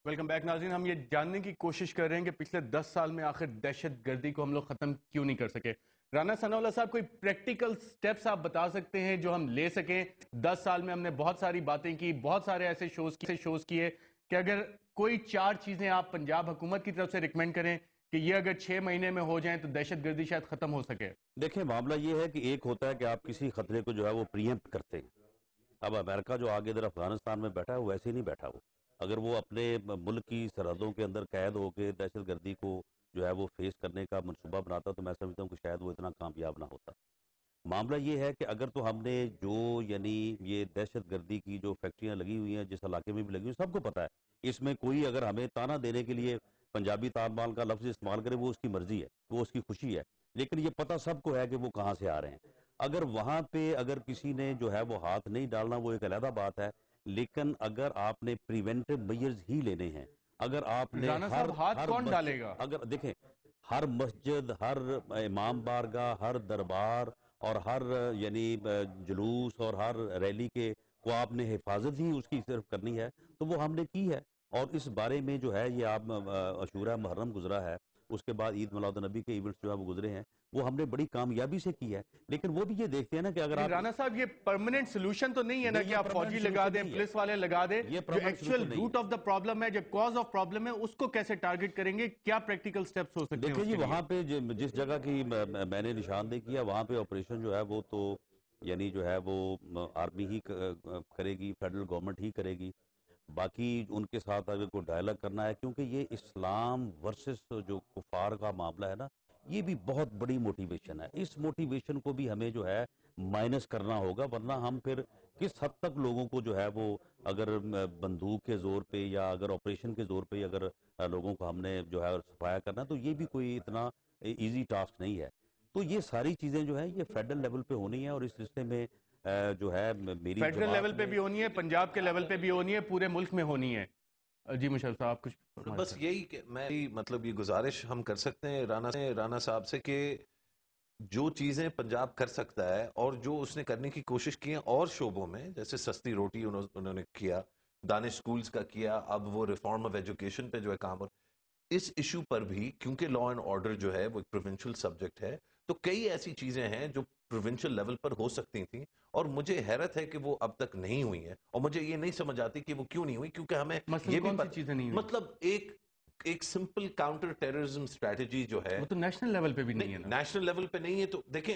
Welcome back ناظرین. ہم یہ جاننے کی کوشش کر رہے ہیں کہ پچھلے 10 سال میں آخر دہشت گردی کو ہم لوگ ختم کیوں نہیں کر سکے. رانا ثناء اللہ صاحب, کوئی پریکٹیکل سٹیپس آپ بتا سکتے ہیں جو ہم لے سکیں؟ 10 سال میں ہم نے بہت ساری باتیں کی, بہت سارے ایسے شوز کیے کہ اگر کوئی 4 چیزیں آپ پنجاب حکومت کی طرف سے ریکمینڈ کریں کہ یہ اگر 6 مہینے میں ہو جائیں تو دہشت گردی شاید ختم ہو سکے. دیکھیں, معاملہ یہ ہے کہ ایک ہوتا ہے کہ آپ کسی خطرے کو جو ہے وہ پریمپٹ کرتے ہیں. اب امریکہ جو آگے ادھر افغانستان میں بیٹھا ہے وہ ایسے ہی نہیں بیٹھا. وہ اگر وہ اپنے ملک کی سرحدوں کے اندر قید ہو کے دہشت گردی کو جو ہے وہ فیس کرنے کا منصوبہ بناتا تو میں سمجھتا ہوں کہ شاید وہ اتنا کامیاب نہ ہوتا. معاملہ یہ ہے کہ اگر تو ہم نے جو یعنی یہ دہشت گردی کی جو فیکٹریاں لگی ہوئی ہیں جس علاقے میں بھی لگی ہوئی سب کو پتہ ہے, اس میں کوئی اگر ہمیں تانا دینے کے لیے پنجابی طالبان کا لفظ استعمال کرے وہ اس کی مرضی ہے, وہ اس کی خوشی ہے, لیکن یہ پتہ سب کو ہے کہ وہ کہاں سے آ رہے ہیں. اگر وہاں پہ اگر کسی نے جو ہے وہ ہاتھ نہیں ڈالنا وہ ایک علیحدہ بات ہے, لیکن اگر آپ نے پریونٹیو میئرز ہی لینے ہیں, اگر آپ نے رانا صاحب ہاتھ کون ڈالے گا؟ اگر دیکھیں ہر مسجد, ہر امام بارگاہ, ہر دربار اور ہر یعنی جلوس اور ہر ریلی کے کو آپ نے حفاظت ہی اس کی صرف کرنی ہے تو وہ ہم نے کی ہے. اور اس بارے میں جو ہے یہ آپ عاشورہ محرم گزرا ہے, اس کے بعد عید میلاد النبی کے ایونٹس جو ہے وہ گزرے ہیں, وہ ہم نے بڑی کامیابی سے کی ہے. لیکن وہ بھی یہ دیکھتے ہیں نا کہ اگر آپ رانا صاحب یہ پرماننٹ سولوشن تو نہیں ہے نا کہ آپ فوجی لگا دیں, پولیس والے لگا دیں. جو actual root of the problem ہے, جو کاز آف پرابلم ہے, اس کو کیسے ٹارگٹ کریں گے؟ کیا پریکٹیکل سٹیپس ہو سکتے ہیں؟ دیکھیں جی, وہاں پہ جس جگہ کی میں نے نشاندہی کیا وہاں پہ آپریشن جو ہے وہ تو یعنی جو ہے وہ آرمی ہی کرے گی, فیڈرل گورنمنٹ ہی کرے گی. باقی ان کے ساتھ اگر کوئی ڈائلاگ کرنا ہے, کیونکہ یہ اسلام ورسس جو کفار کا معاملہ ہے نا, یہ بھی بہت بڑی موٹیویشن ہے. اس موٹیویشن کو بھی ہمیں جو ہے مائنس کرنا ہوگا, ورنہ ہم پھر کس حد تک لوگوں کو جو ہے وہ اگر بندوق کے زور پہ یا اگر آپریشن کے زور پہ اگر لوگوں کو ہم نے جو ہے صفایا کرنا, تو یہ بھی کوئی اتنا ایزی ٹاسک نہیں ہے. تو یہ ساری چیزیں جو ہے یہ فیڈرل لیول پہ ہونی ہے, اور اس سلسلے میں جو ہے میری فیڈرل لیول پہ بھی ہونی ہے, پنجاب کے لیول پہ بھی ہونی ہے, پورے ملک میں ہونی ہے. جی مشرف صاحب کچھ بس یہی کہ میں مطلب یہ گزارش ہم کر سکتے ہیں رانا صاحب سے کہ جو چیزیں پنجاب کر سکتا ہے اور جو اس نے کرنے کی کوشش کی ہیں اور شعبوں میں, جیسے سستی روٹی انہوں نے کیا, دانش سکولز کا کیا, اب وہ ریفارم آف ایجوکیشن پہ جو ہے کام ہو, اس ایشو پر بھی کیونکہ لا اینڈ آرڈر جو ہے وہ ایک پروونشل سبجیکٹ ہے, تو کئی ایسی چیزیں ہیں جو پروونشل لیول پر ہو سکتی تھیں, اور مجھے حیرت ہے کہ وہ اب تک نہیں ہوئی ہیں, اور مجھے یہ نہیں سمجھ آتی کہ وہ کیوں نہیں ہوئی, کیونکہ ہمیں یہ بھی چیزیں نہیں ہوئی. مطلب ایک سمپل کاؤنٹر ٹیررزم اسٹریٹجی جو ہے وہ تو نیشنل لیول پہ بھی نہیں ہے نا. نیشنل لیول پہ نہیں ہے. تو دیکھیں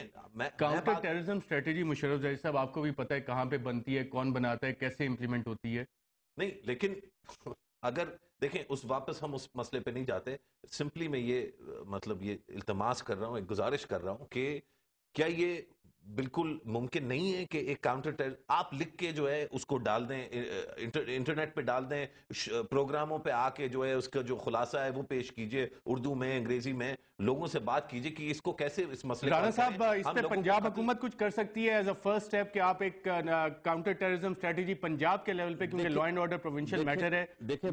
کاؤنٹر ٹیررزم اسٹریٹجی مشرف ظاہر صاحب آپ کو بھی پتہ ہے کہاں پہ بنتی ہے, کون بناتا ہے, کیسے امپلیمنٹ ہوتی ہے. نہیں, لیکن اگر دیکھیں واپس ہم اس مسئلے پہ نہیں جاتے, سمپلی میں یہ مطلب یہ التماس کر رہا ہوں, ایک گزارش کر رہا ہوں کہ کیا یہ بالکل ممکن نہیں ہے کہ ایک کاؤنٹر آپ لکھ کے جو ہے اس کو ڈال دیں, انٹرنیٹ پہ ڈال دیں, پروگراموں پہ آ کے جو ہے اس کا جو خلاصہ ہے وہ پیش کیجئے, اردو میں, انگریزی میں, لوگوں سے بات کیجئے کہ اس کو کیسے اس مسئلے رانا صاحب اس پہ پنجاب حکومت کچھ کر سکتی ہے ایز اے فرسٹ سٹیپ کہ آپ ایک کاؤنٹر ٹیررزم اسٹریٹجی پنجاب کے لیول پہ, کیونکہ law and order provincial matter ہے,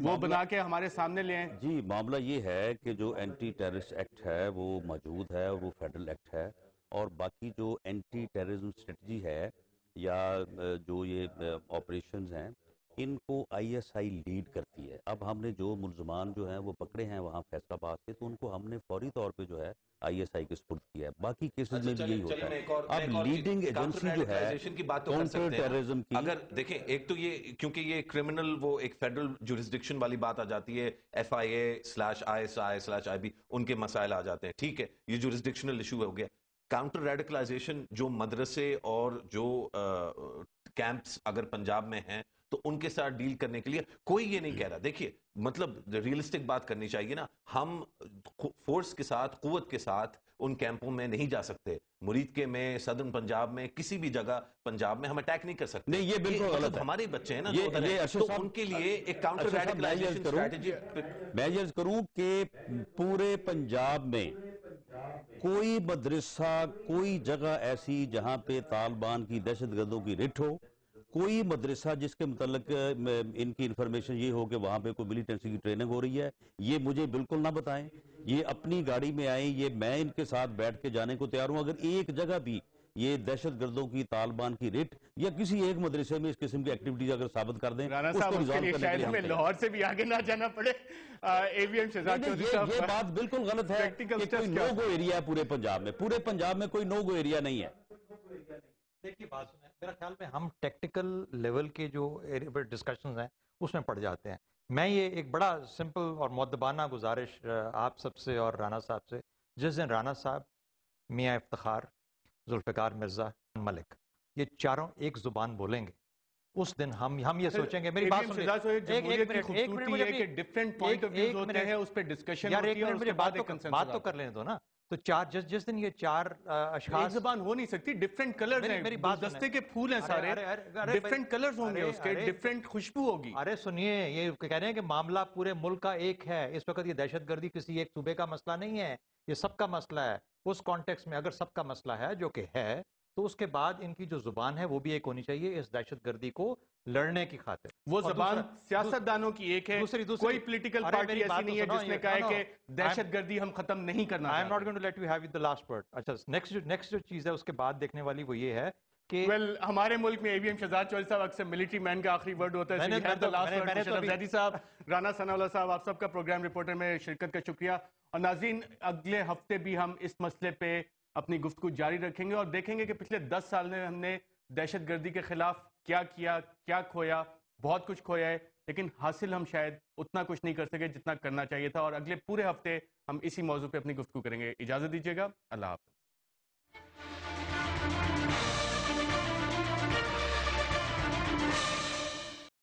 وہ بنا کے ہمارے سامنے لے آئیں؟ جی, معاملہ یہ ہے کہ جو اینٹی ٹیررسٹ ایکٹ ہے وہ موجود ہے, اور وہ فیڈرل ایکٹ ہے, اور باقی جو اینٹی ٹیررزم اسٹریٹجی ہے یا جو یہ آپریشنز ہیں ان کو آئی ایس آئی لیڈ کرتی ہے. اب ہم نے جو ملزمان جو ہیں وہ پکڑے ہیں وہاں فیصل آباد سے, تو ان کو ہم نے فوری طور پہ جو ہے آئی ایس آئی کے سپرد کیا ہے. باقی کیسز میں بھی یہی ہوتا ہے. اب لیڈنگ ایجنسی جو ہے کی بات تو کر سکتے ٹیررزم کی, اگر دیکھیں ایک تو یہ کیونکہ یہ کرمنل وہ ایک فیڈرل جورسڈکشن والی بات آ جاتی ہے, FIA/ISI/IB ان کے مسائل آ جاتے ہیں, ٹھیک ہے, یہ جورسڈکشنل ایشو ہو گیا. کاؤنٹر ریڈیکلائزیشن جو مدرسے اور جو کیمپس اگر پنجاب میں ہیں تو ان کے ساتھ ڈیل کرنے کے لیے کوئی یہ نہیں کہہ رہا. دیکھیے مطلب ریئلسٹک بات کرنی چاہیے نا, ہم فورس کے ساتھ, قوت کے ساتھ ان کیمپوں میں نہیں جا سکتے. مرید کے میں, صدرن پنجاب میں, کسی بھی جگہ پنجاب میں ہم اٹیک نہیں کر سکتے. نہیں, یہ بالکل غلط ہے. ہمارے بچے ہیں نا تو ان کے لیے ایک کاؤنٹر ریڈیکلائزیشن اسٹریٹجی. میں یہ کروں کہ پورے پنجاب میں کوئی مدرسہ, کوئی جگہ ایسی جہاں پہ طالبان کی دہشت گردوں کی رٹ ہو, کوئی مدرسہ جس کے متعلق ان کی انفارمیشن یہ ہو کہ وہاں پہ کوئی ملیٹنسی کی ٹریننگ ہو رہی ہے, یہ مجھے بالکل نہ بتائیں. یہ اپنی گاڑی میں آئیں, یہ میں ان کے ساتھ بیٹھ کے جانے کو تیار ہوں. اگر ایک جگہ بھی یہ دہشت گردوں کی طالبان کی ریٹ یا کسی ایک مدرسے میں اس قسم کی ایکٹیویٹیز اگر ثابت کر دیں رانا اس صاحب کو اس کے ریزالو لیے کرنے کے شاید لیے ہم ہمیں تیار ہیں۔ لاہور سے بھی آگے نہ جانا پڑے۔ AVM شہزاد چودھری صاحب، یہ بات بالکل غلط ہے Practical کہ کوئی steps نو کیا گو ایریا ہے پورے پنجاب میں، پورے پنجاب میں کوئی نو گو ایریا نہیں ہے۔ دیکھیے بات سنیں، میرا خیال میں ہم ٹیکٹیکل لیول کے جو ڈسکشنز ہیں اس میں پڑ جاتے ہیں۔ میں یہ ایک بڑا سمپل اور مؤدبانہ گزارش آپ سب سے اور رانا صاحب سے، جس دن رانا صاحب، میاں افتخار، ذوالفقار مرزا، ملک، یہ چاروں ایک زبان بولیں گے، اس دن ہم یہ سوچیں گے، میری بات AVM سن شہزاد صاحب، جمہوریت کی ایک منٹ خوبصورتی ہے کہ ڈفرینٹ پوائنٹ آف ویوز ہوتے ہیں، اس پہ ڈسکشن یار ہوتی ایک ہے اور منٹ اس مجھے کے بعد ایک کنسنسس بات تو کر لینے دو نا۔ تو جس دن یہ چار ایک اشخاص، زبان ہو نہیں سکتی، ڈفرینٹ کلرز ہیں، میری بات گلدستے کے پھول ہیں سارے، ڈفرینٹ کلرز ہوں گے اس کے، ڈفرینٹ خوشبو ہوگی۔ ارے سنیے، یہ کہہ رہے ہیں کہ معاملہ پورے ملک کا ایک ہے اس وقت، یہ دہشت گردی کسی ایک صوبے کا مسئلہ نہیں ہے، یہ سب کا مسئلہ ہے۔ اس کانٹیکس میں اگر سب کا مسئلہ ہے جو کہ ہے، تو اس کے بعد ان کی جو زبان ہے وہ بھی ایک ہونی چاہیے اس دہشت گردی کو لڑنے کی خاطر۔ وہ اور زبان دوسرا- سیاست دانوں کی ایک ہے، دوسری کوئی پولیٹیکل ارے پارٹی میری ایسی بات تو نہیں ہے سنو، جس نے یہ- کہا ہے no, no, کہ دہشت گردی ہم ختم نہیں کرنا I am not چاہتے۔ going to let you have the last word۔ اچھا نیکسٹ جو چیز ہے اس کے بعد دیکھنے والی وہ یہ ہے کہ ویل ہمارے ملک میں AVM شہزاد چودھری صاحب اکثر ملٹری مین کا آخری ورڈ ہوتا ہے، میں نے- so you have the last word۔ میں نے تو مشرف ابھی- زیدی صاحب، رانا ثناء اللہ صاحب، آپ سب کا پروگرام رپورٹر میں شرکت کا شکریہ۔ اور ناظرین، اگلے ہفتے بھی ہم اس مسئلے پہ اپنی گفتگو جاری رکھیں گے اور دیکھیں گے کہ پچھلے 10 سال میں ہم نے دہشت گردی کے خلاف کیا کیا، کیا کھویا۔ بہت کچھ کھویا ہے، لیکن حاصل ہم شاید اتنا کچھ نہیں کر سکے جتنا کرنا چاہیے تھا، اور اگلے پورے ہفتے ہم اسی موضوع پہ اپنی گفتگو کریں گے۔ اجازت دیجیے گا، اللہ حافظ۔